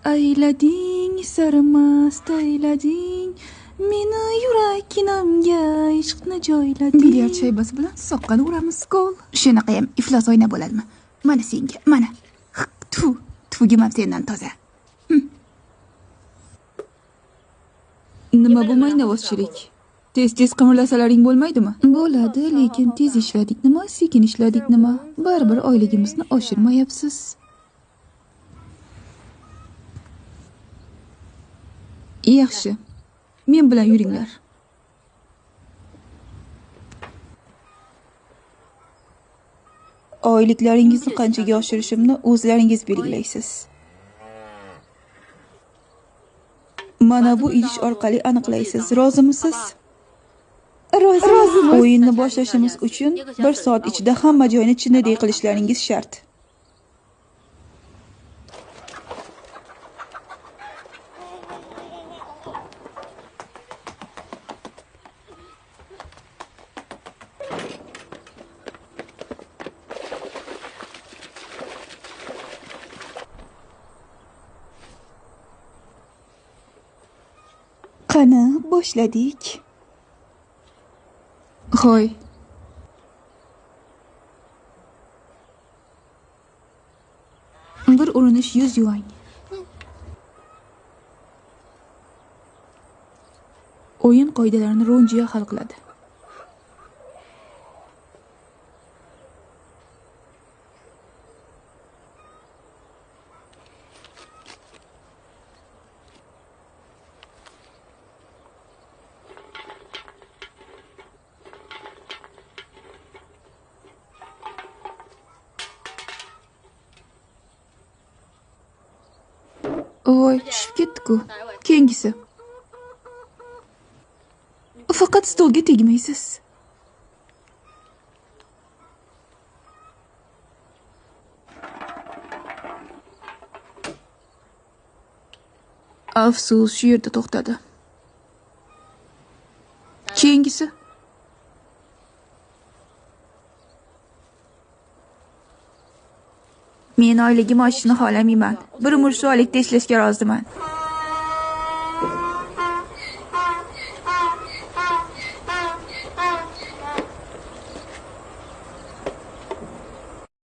Aylading sarmast aylading meni yurakkinamga ishqni joylading. Bilyard shaybasi bilan soqqani uramiz, gol. Shunaqa ham iflos o'yna bo'ladimi? Mana senga, mana. Tufugim ham sendan toza. Nima bu maynavozchilik? Tez qimirlasalaring bo'lmaydimi? Bo'ladi, lekin tez ishladik nima, sekin ishladik nima? Baribir oyligimizni oshirmayapsiz. Yaxshi. Men bilan yuringlar. Oyliklaringizni qanchaga oshirishimni o'zlaringiz belgilaysiz. Mana bu idish orqali aniqlaysiz. Rozimisiz? Roziman. O'yinni boshlashimiz uchun 1 soat ichida hamma joyni chinniday qilishlaringiz shart. Qani, boshladik. Hoy. Bir urinish 100 yuan. O'yin qoidalarini Ronjiya hal qiladi. Voy, tushib ketdi-ku. Keyingisi. Faqat stolga tegmaysiz. Afsus, shu yerda to'xtadi. Keyingisi. Men oyligim oshishni xohlamayman. Bir umr shu oylikda ishlashga roziman.